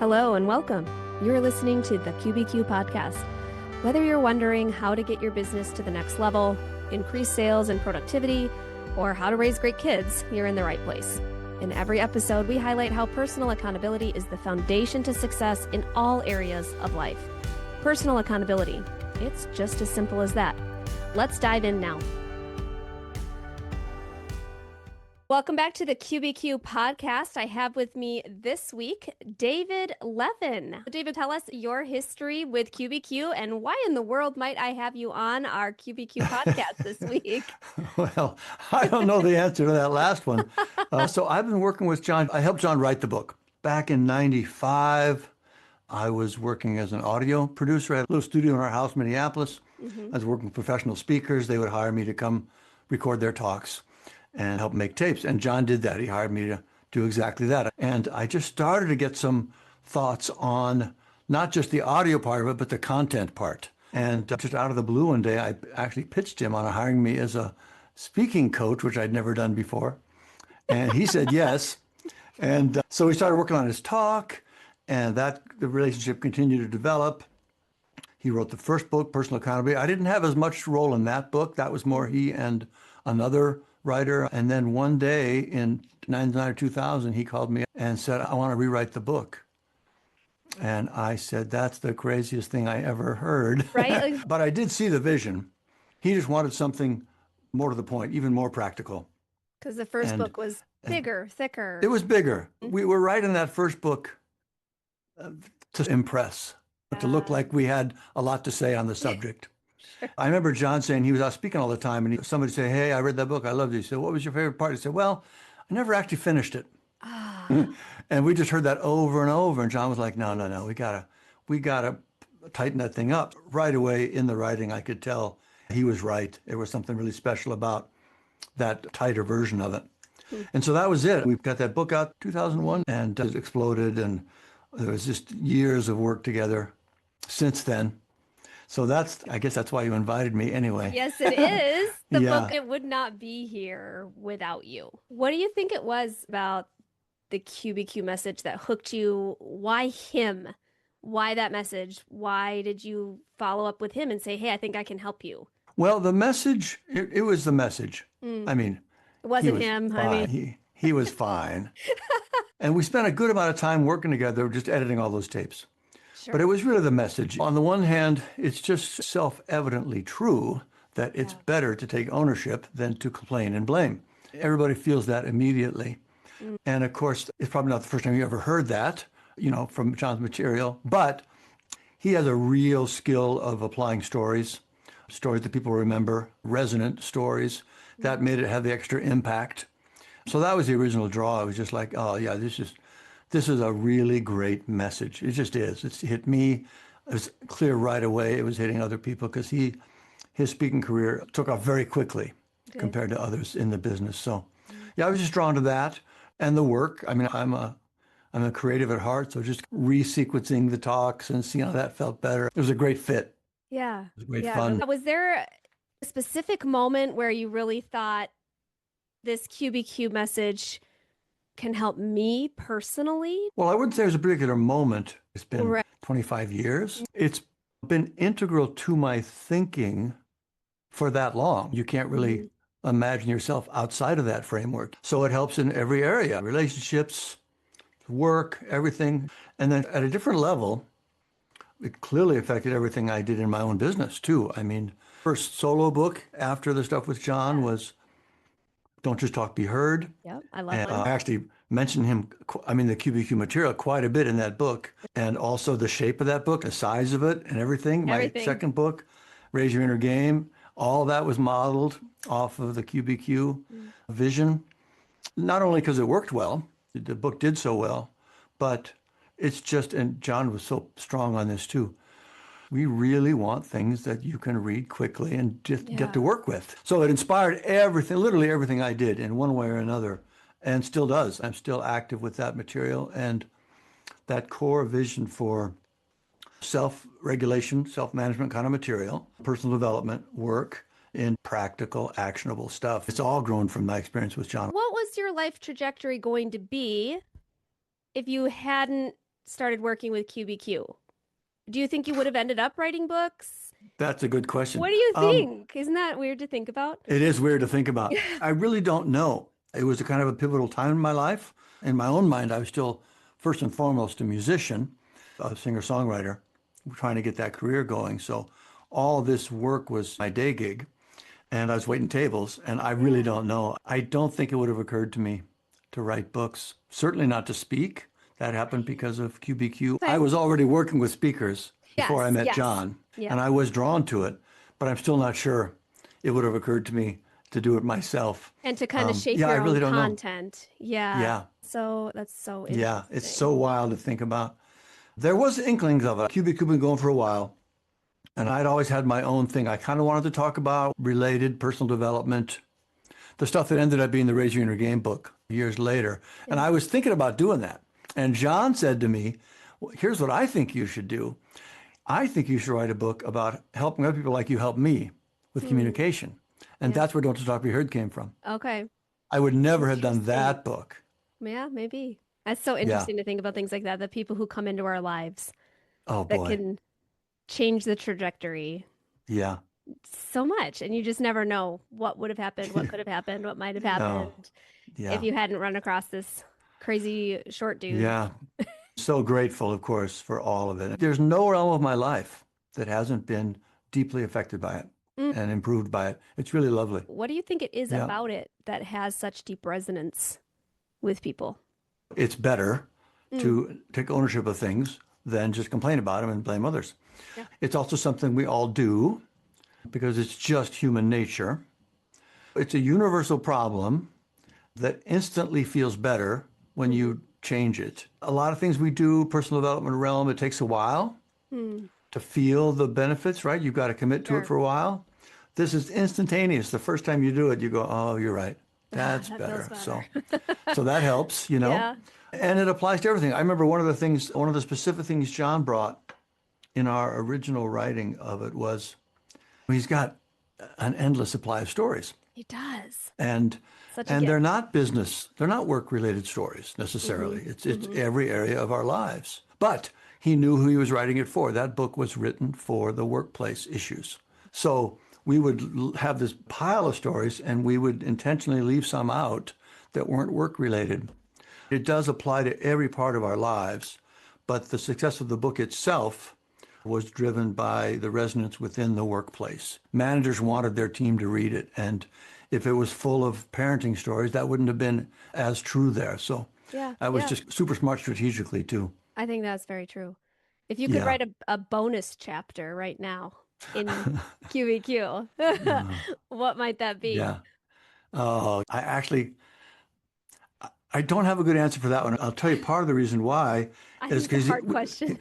Hello and welcome. You're listening to the QBQ podcast. Whether you're wondering how to get your business to the next level, increase sales and productivity, or how to raise great kids, you're in the right place. In every episode, we highlight how personal accountability is the foundation to success in all areas of life. Personal accountability. It's just as simple as that. Let's dive in now. Welcome back to the QBQ podcast. I have with me this week, David Levin. David, tell us your history with QBQ and why in the world might I have you on our QBQ podcast this week? Well, I don't know the answer to that last one. So I've been working with John. I helped John write the book. Back in 95, I was working as an audio producer at a little studio in our house, Minneapolis. I was working with professional speakers. They would hire me to come record their talks and help make tapes. And John did that. He hired me to do exactly that. And I just started to get some thoughts on not just the audio part of it, but the content part. And just out of the blue one day, I actually pitched him on hiring me as a speaking coach, which I'd never done before. And he said yes. And so we started working on his talk, and the relationship continued to develop. He wrote the first book, Personal Accountability. I didn't have as much role in that book. That was more he and another writer. And then one day in 99 or 2000, he called me and said, I want to rewrite the book. And I said, that's the craziest thing I ever heard. Right? But I did see the vision. He just wanted something more to the point, even more practical. Because the first book was bigger, thicker. It was bigger. We were writing that first book to impress, to look like we had a lot to say on the subject. I remember John saying he was out speaking all the time, and somebody say, hey, I read that book. I loved it. He said, what was your favorite part? He said, well, I never actually finished it. And we just heard that over and over. And John was like, no. We gotta tighten that thing up. Right away in the writing, I could tell he was right. There was something really special about that tighter version of it. And so that was it. We got that book out 2001 and it exploded. And there was just years of work together since then. So I guess that's why you invited me anyway. Yes, it is. The book, it would not be here without you. What do you think it was about the QBQ message that hooked you? Why him? Why that message? Why did you follow up with him and say, hey, I think I can help you? Well, the message, it was the message. I mean, it wasn't him. Fine. He was fine. And we spent a good amount of time working together, just editing all those tapes. Sure. But it was really the message. On the one hand, it's just self-evidently true that it's better to take ownership than to complain and blame. Everybody feels that immediately. And of course, it's probably not the first time you ever heard that, from John's material, but he has a real skill of applying stories that people remember, resonant stories that made it have the extra impact. So that was the original draw. It was just like, oh yeah, this is a really great message. It just is. It's hit me. It was clear right away. It was hitting other people because his speaking career took off very quickly compared to others in the business. So yeah, I was just drawn to that and the work. I mean, I'm a creative at heart, so just resequencing the talks and seeing how that felt better. It was a great fit. Yeah. It was great fun. Was there a specific moment where you really thought this QBQ message can help me personally? Well, I wouldn't say there's a particular moment. It's been 25 years. It's been integral to my thinking for that long. You can't really imagine yourself outside of that framework. So it helps in every area, relationships, work, everything. And then at a different level, it clearly affected everything I did in my own business too. I mean, first solo book after the stuff with John was Don't Just Talk, Be Heard. Yep, I love it. I actually mentioned him, the QBQ material quite a bit in that book, and also the shape of that book, the size of it and everything. My second book, Raise Your Inner Game, all that was modeled off of the QBQ vision. Not only because it worked well, the book did so well, but it's just, and John was so strong on this too, we really want things that you can read quickly and just get to work with. So it inspired everything, literally everything I did in one way or another, and still does. I'm still active with that material and that core vision for self-regulation, self-management kind of material, personal development work in practical, actionable stuff. It's all grown from my experience with John. What was your life trajectory going to be if you hadn't started working with QBQ, do you think you would have ended up writing books? That's a good question. What do you think? Isn't that weird to think about? It is weird to think about. I really don't know. It was a kind of a pivotal time in my life. In my own mind, I was still first and foremost a musician, a singer-songwriter, trying to get that career going. So all this work was my day gig, and I was waiting tables, and I really don't know. I don't think it would have occurred to me to write books, certainly not to speak. That happened because of QBQ. Okay. I was already working with speakers before I met yes. John, Yeah. and I was drawn to it, but I'm still not sure it would have occurred to me to do it myself. And to kind of shape yeah, your I really own don't know. content. Yeah. Yeah. So that's so interesting. Yeah, it's so wild to think about. There was inklings of it. QBQ been going for a while, and I'd always had my own thing. I kind of wanted to talk about related personal development, the stuff that ended up being the Raise Your Inner Game book years later. And I was thinking about doing that. And John said to me, well, here's what I think you should do. I think you should write a book about helping other people like you helped me with communication. And that's where Don't Stop Be Heard came from. Okay. I would never have done that book. Yeah, maybe. That's so interesting to think about things like that, the people who come into our lives Oh, that boy. can change the trajectory Yeah. so much. And you just never know what would have happened, what could have happened, what might have happened Yeah. if you hadn't run across this crazy short dude. Yeah. So grateful, of course, for all of it. There's no realm of my life that hasn't been deeply affected by it and improved by it. It's really lovely. What do you think it is about it that has such deep resonance with people? It's better to take ownership of things than just complain about them and blame others. Yeah. It's also something we all do because it's just human nature. It's a universal problem that instantly feels better when you change it. A lot of things we do, personal development realm, it takes a while to feel the benefits, right? You've got to commit to it for a while. This is instantaneous. The first time you do it, you go, oh, you're right. That's That better. feels So that helps, you know. Yeah. And it applies to everything. I remember one of the specific things John brought in our original writing of it was he's got an endless supply of stories. He does. And Such a and gift. they're not business, they're not work-related stories necessarily. It's every area of our lives. But he knew who he was writing it for. That book was written for the workplace issues. So we would have this pile of stories and we would intentionally leave some out that weren't work-related. It does apply to every part of our lives, but the success of the book itself was driven by the resonance within the workplace. Managers wanted their team to read it, and if it was full of parenting stories, that wouldn't have been as true there. So I was just super smart strategically too. I think that's very true. If you could write a bonus chapter right now in QBQ, what might that be? Yeah. I don't have a good answer for that one. I'll tell you part of the reason why is It's a hard question.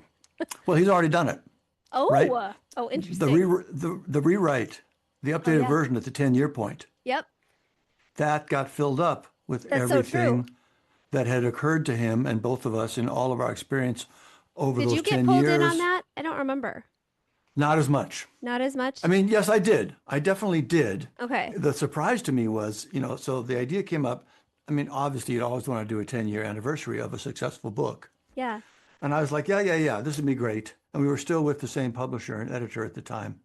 Well, he's already done it. Oh, right? Oh, interesting. The rewrite, the updated version at the 10-year point, Yep. that got filled up with That's so everything true. that had occurred to him and both of us in all of our experience over Did those you 10 get pulled years. in on that? I don't remember. Not as much. Not as much? I mean, yes, I did. I definitely did. Okay. The surprise to me was, so the idea came up. I mean, obviously, you'd always want to do a 10-year anniversary of a successful book. Yeah. And I was like, yeah, this would be great. And we were still with the same publisher and editor at the time.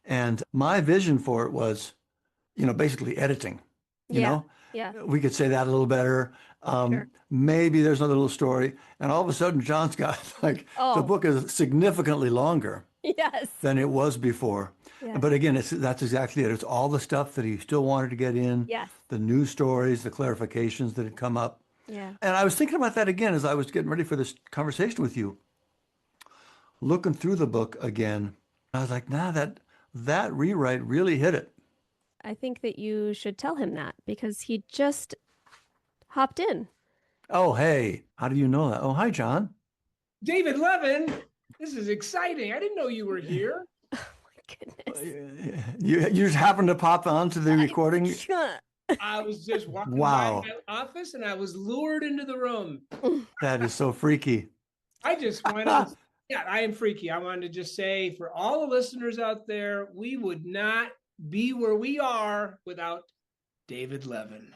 And my vision for it was, basically editing, you know? Yeah. We could say that a little better. Maybe there's another little story. And all of a sudden, John's got the book is significantly longer Yes. than it was before. Yeah. But again, that's exactly it. It's all the stuff that he still wanted to get in, Yes. the news stories, the clarifications that had come up. Yeah. And I was thinking about that again as I was getting ready for this conversation with you, looking through the book again. I was like, that rewrite really hit it. I think that you should tell him that because he just hopped in. Oh, hey, how do you know that? Oh, hi, John. David Levin, this is exciting. I didn't know you were here. Goodness. You just happened to pop onto the recording. I was just walking Wow. by my office and I was lured into the room. That is so freaky. I just wanted I am freaky. I wanted to just say for all the listeners out there, we would not be where we are without David Levin.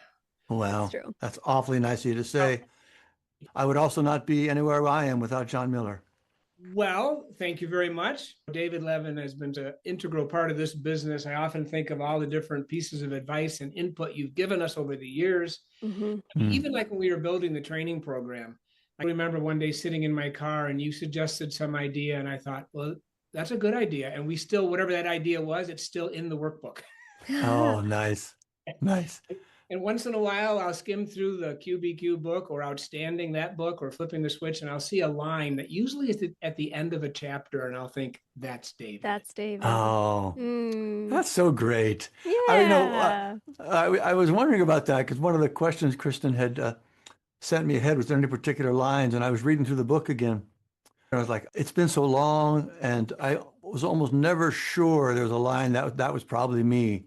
Wow. That's true. That's awfully nice of you to say. I would also not be anywhere I am without John Miller. Well, thank you very much. David Levin has been an integral part of this business. I often think of all the different pieces of advice and input you've given us over the years. Even like when we were building the training program, I remember one day sitting in my car and you suggested some idea and I thought, well, that's a good idea. And we still, whatever that idea was, it's still in the workbook. Oh, nice. Nice. And once in a while, I'll skim through the QBQ book or Outstanding, that book, or Flipping the Switch, and I'll see a line that usually is at the end of a chapter, and I'll think, that's David. That's David. Oh, that's so great. Yeah. I was wondering about that because one of the questions Kristen had sent me ahead was there any particular lines, and I was reading through the book again. And I was like, it's been so long, and I was almost never sure there was a line that was probably me.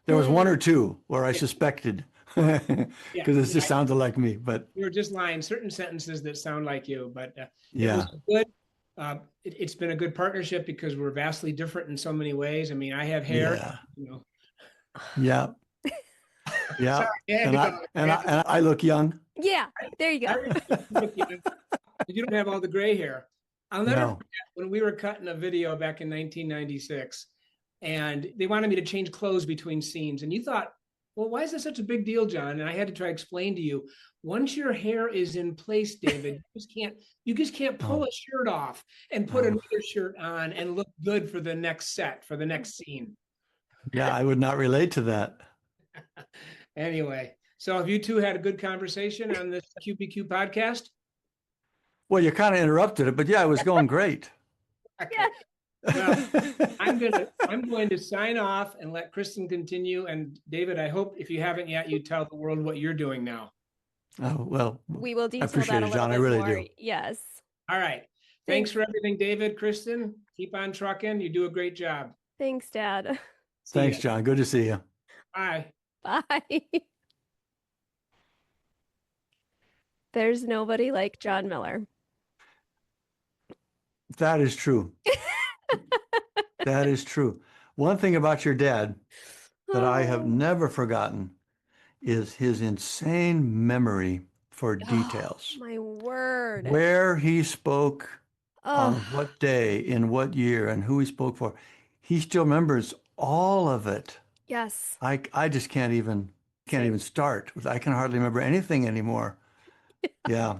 There was one or two where I suspected because it just sounded like me. But you were just lying, certain sentences that sound like you. But yeah, it was good. It's been a good partnership because we're vastly different in so many ways. I mean, I have hair. Yeah. Yeah. And I look young. Yeah. There you go. You don't have all the gray hair. I'll never forget when we were cutting a video back in 1996. And they wanted me to change clothes between scenes. And you thought, well, why is this such a big deal, John? And I had to try to explain to you, once your hair is in place, David, you just can't pull a shirt off and put another shirt on and look good for the next set, for the next scene. Yeah, I would not relate to that. Anyway, so have you two had a good conversation on this QBQ podcast? Well, you kind of interrupted it, but yeah, it was going great. Yeah. Well, I'm going to sign off and let Kristen continue. And David, I hope if you haven't yet, you tell the world what you're doing now. Oh, well, we will detail I appreciate that a it, little John. bit I really more. do. Yes. All right. Thanks for everything, David, Kristen. Keep on trucking. You do a great job. Thanks, Dad. Thanks, John. Good to see you. Bye. Bye. There's nobody like John Miller. That is true. That is true. One thing about your dad that I have never forgotten is his insane memory for details. My word. Where he spoke, on what day, in what year, and who he spoke for. He still remembers all of it. Yes. I just can't even start. I can hardly remember anything anymore. Yeah.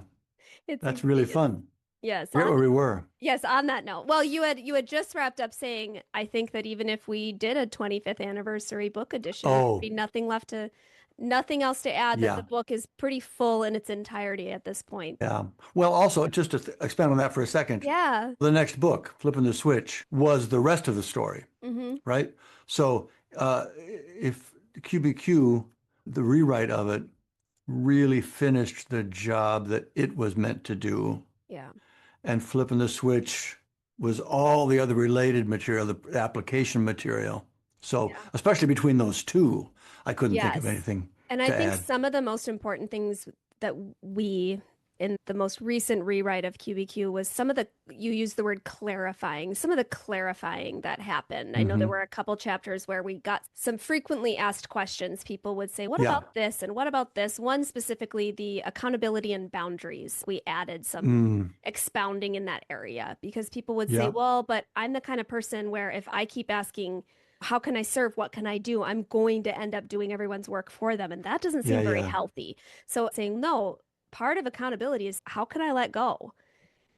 That's really fun. Yes. Where we were. Yes, on that note. Well, you had just wrapped up saying, I think that even if we did a 25th anniversary book edition, there'd be nothing else to add. That the book is pretty full in its entirety at this point. Yeah. Well, also, just to expand on that for a second. Yeah. The next book, Flipping the Switch, was the rest of the story, right? So if QBQ, the rewrite of it, really finished the job that it was meant to do. Yeah. And Flipping the Switch was all the other related material, the application material. So especially between those two, I couldn't think of anything. And I think some of the most important things that we, in the most recent rewrite of QBQ, was you used the word clarifying, some of the clarifying that happened. I know there were a couple chapters where we got some frequently asked questions. People would say, what about this? And what about this? One specifically, the accountability and boundaries. We added some expounding in that area because people would say, well, but I'm the kind of person where if I keep asking, how can I serve? What can I do? I'm going to end up doing everyone's work for them. And that doesn't seem very healthy. So saying, no, part of accountability is how can I let go?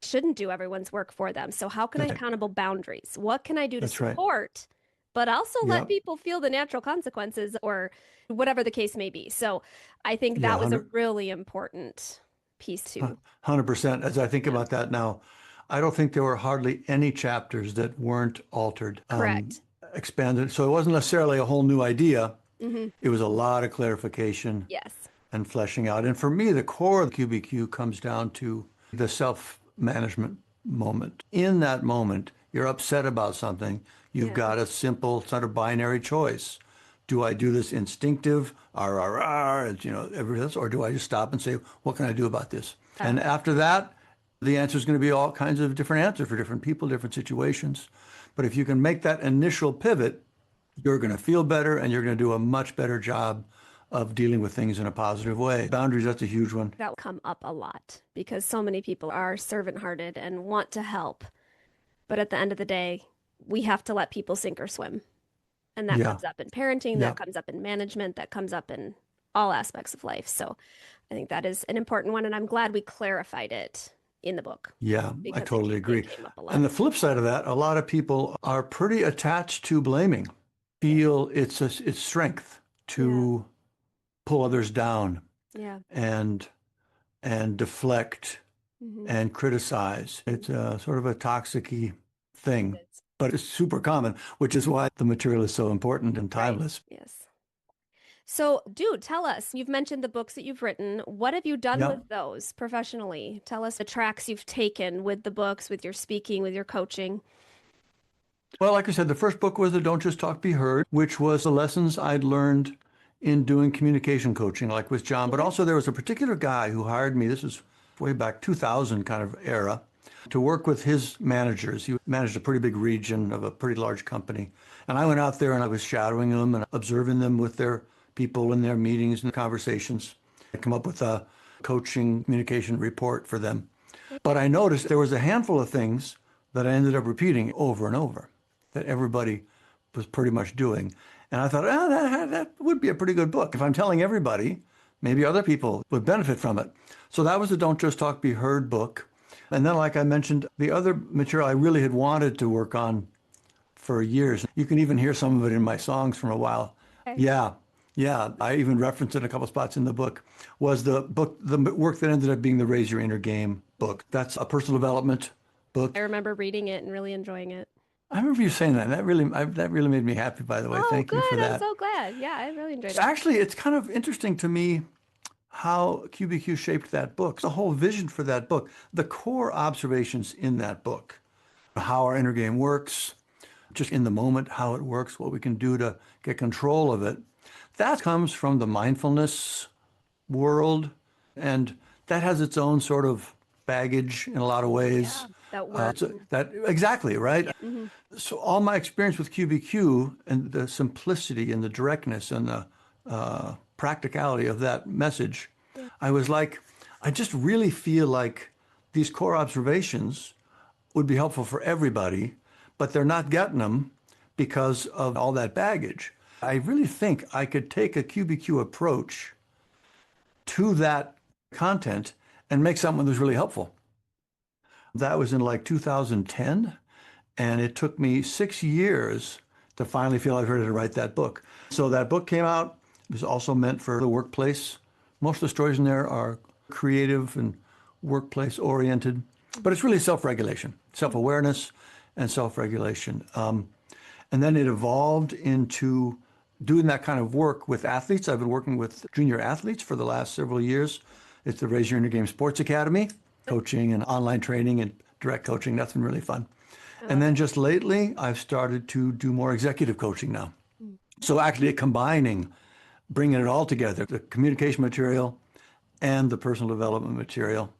Shouldn't do everyone's work for them. So how can I accountable boundaries? What can I do to support, but also let people feel the natural consequences or whatever the case may be. So I think that was a really important piece too. 100%. As I think about that now, I don't think there were hardly any chapters that weren't altered. Correct. Expanded. So it wasn't necessarily a whole new idea. It was a lot of clarification. Yes. And fleshing out. And for me, the core of QBQ comes down to the self-management moment. In that moment, you're upset about something. You've got a simple sort of binary choice. Do I do this instinctive, everything else, or do I just stop and say, what can I do about this? And after that, the answer is going to be all kinds of different answers for different people, different situations. But if you can make that initial pivot, you're going to feel better and you're going to do a much better job of dealing with things in a positive way. Boundaries, that's a huge one. That will come up a lot because so many people are servant-hearted and want to help. But at the end of the day, we have to let people sink or swim. And that Yeah. comes up in parenting, Yeah. that comes up in management, that comes up in all aspects of life. So I think that is an important one. And I'm glad we clarified it in the book. Yeah, I because totally agree. it came up a lot. And the flip side of that, a lot of people are pretty attached to blaming, feel it's strength to pull others down Yeah. and deflect Mhm. and criticize. It's a sort of a toxic-y thing, It's- but it's super common, which is why the material is so important and timeless. Yes. So, dude, tell us, you've mentioned the books that you've written. What have you done Yeah. with those professionally? Tell us the tracks you've taken with the books, with your speaking, with your coaching. Well, like I said, the first book was the Don't Just Talk, Be Heard, which was the lessons I'd learned in doing communication coaching, like with John. But also there was a particular guy who hired me, this is way back 2000 kind of era, to work with his managers. He managed a pretty big region of a pretty large company. And I went out there and I was shadowing them and observing them with their people in their meetings and conversations. I come up with a coaching communication report for them. But I noticed there was a handful of things that I ended up repeating over and over that everybody was pretty much doing. And I thought, that would be a pretty good book. If I'm telling everybody, maybe other people would benefit from it. So that was the Don't Just Talk, Be Heard book. And then, like I mentioned, the other material I really had wanted to work on for years. You can even hear some of it in my songs from a while. Okay. Yeah. I even referenced it in a couple spots in the book, was the work that ended up being the Raise Your Inner Game book. That's a personal development book. I remember reading it and really enjoying it. I remember you saying that. That really made me happy, by the way. Oh, Thank good. you for that. I'm so glad. Yeah, I really enjoyed it. Actually, it's kind of interesting to me how QBQ shaped that book. The whole vision for that book, the core observations in that book, how our inner game works, just in the moment, how it works, what we can do to get control of it. That comes from the mindfulness world, and that has its own sort of baggage in a lot of ways. That word. Exactly, right? So all my experience with QBQ and the simplicity and the directness and the practicality of that message, I was like, I just really feel like these core observations would be helpful for everybody, but they're not getting them because of all that baggage. I really think I could take a QBQ approach to that content and make something that was really helpful. That was in like 2010, and it took me 6 years to finally feel I was ready to write that book. So that book came out. It was also meant for the workplace. Most of the stories in there are creative and workplace oriented, but it's really self-regulation, self-awareness and self-regulation. And then it evolved into doing that kind of work with athletes. I've been working with junior athletes for the last several years. It's the Raise Your Inner Game Sports Academy, coaching and online training and direct coaching. That's been really fun. And then just lately, I've started to do more executive coaching now. So actually combining, bringing it all together, the communication material and the personal development material.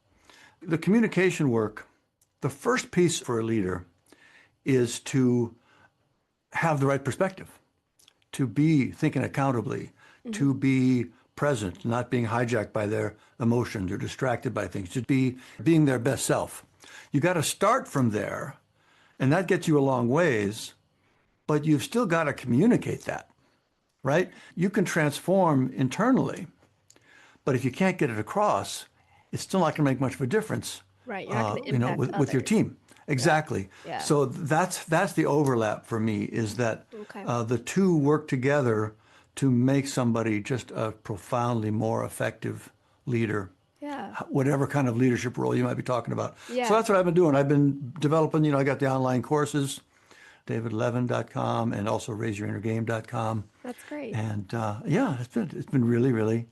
The communication work, the first piece for a leader is to have the right perspective, to be thinking accountably, to be present, not being hijacked by their emotions or distracted by things, to be being their best self. You got to start from there, and that gets you a long ways, but you've still got to communicate that, right? You can transform internally, but if you can't get it across, it's still not going to make much of a difference. Right. You're not going to impact with your others. team. Exactly. Yeah. So that's the overlap for me, is that the two work together to make somebody just a profoundly more effective leader. Yeah. Whatever kind of leadership role you might be talking about. Yeah. So that's what I've been doing. I've been developing, I got the online courses, davidlevin.com, and also raiseyourinnergame.com. That's great. And it's been really, really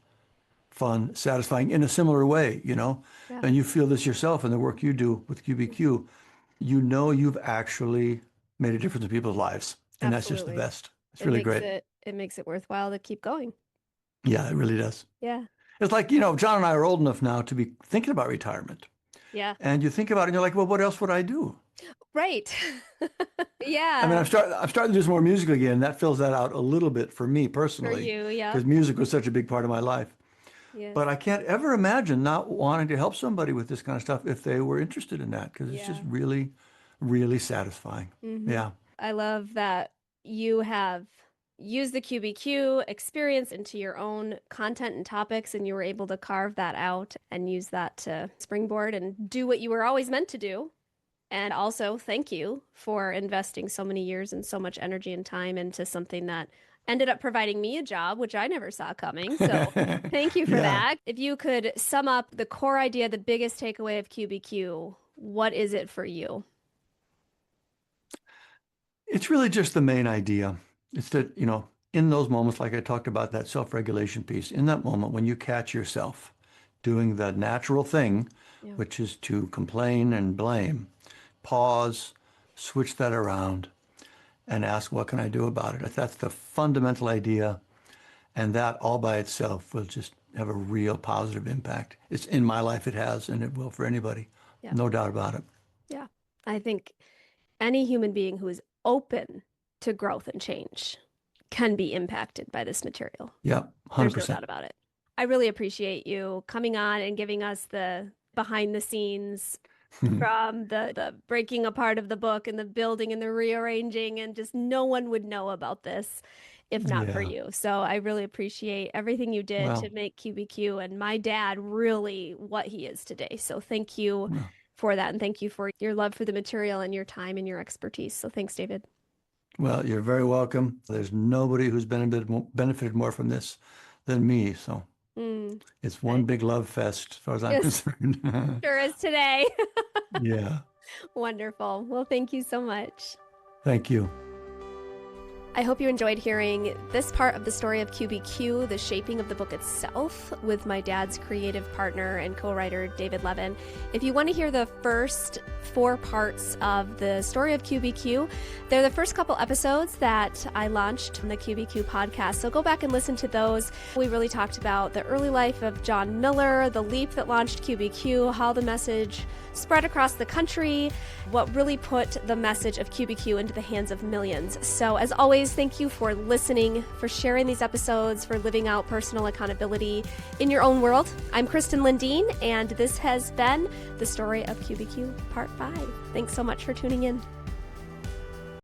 fun, satisfying in a similar way, Yeah. And you feel this yourself in the work you do with QBQ. You've actually made a difference in people's lives. And that's just the Absolutely. best. It's really great. It makes it worthwhile to keep going. Yeah, it really does. Yeah. It's like, John and I are old enough now to be thinking about retirement. Yeah. And you think about it and you're like, well, what else would I do? Right. Yeah. I mean, I'm starting to do some more music again. That fills that out a little bit for me For personally, you, yeah. because music was such a big part of my life. Yes. But I can't ever imagine not wanting to help somebody with this kind of stuff if they were interested in that, because it's just really, really satisfying. Yeah. I love that you have used the QBQ experience into your own content and topics, and you were able to carve that out and use that to springboard and do what you were always meant to do. And also, thank you for investing so many years and so much energy and time into something that ended up providing me a job, which I never saw coming. So thank you for that. If you could sum up the core idea, the biggest takeaway of QBQ, what is it for you? It's really just the main idea. It's that, in those moments, like I talked about that self-regulation piece, in that moment when you catch yourself doing the natural thing, which is to complain and blame, pause, switch that around, and ask, what can I do about it? If that's the fundamental idea, and that all by itself will just have a real positive impact. It's in my life, it has, and it will for anybody. Yeah. No doubt about it. Yeah. I think any human being who is open to growth and change can be impacted by this material. Yeah, 100%. There's no doubt about it. I really appreciate you coming on and giving us the behind the scenes from the breaking apart of the book and the building and the rearranging, and just no one would know about this if not for you. So I really appreciate everything you did to make QBQ and my dad really what he is today. So thank you for that. And thank you for your love for the material and your time and your expertise. So thanks, David. Well, you're very welcome. There's nobody who's benefited more from this than me. So it's one big love fest as far as I'm concerned. Sure is today. Yeah. Wonderful. Well, thank you so much. Thank you. I hope you enjoyed hearing this part of the story of QBQ, the shaping of the book itself, with my dad's creative partner and co-writer, David Levin. If you want to hear the first 4 parts of the story of QBQ, they're the first couple episodes that I launched on the QBQ podcast. So go back and listen to those. We really talked about the early life of John Miller, the leap that launched QBQ, how the message spread across the country, what really put the message of QBQ into the hands of millions. So as always, thank you for listening, for sharing these episodes, for living out personal accountability in your own world. I'm Kristen Lindeen, and this has been the story of QBQ Part 5. Thanks so much for tuning in.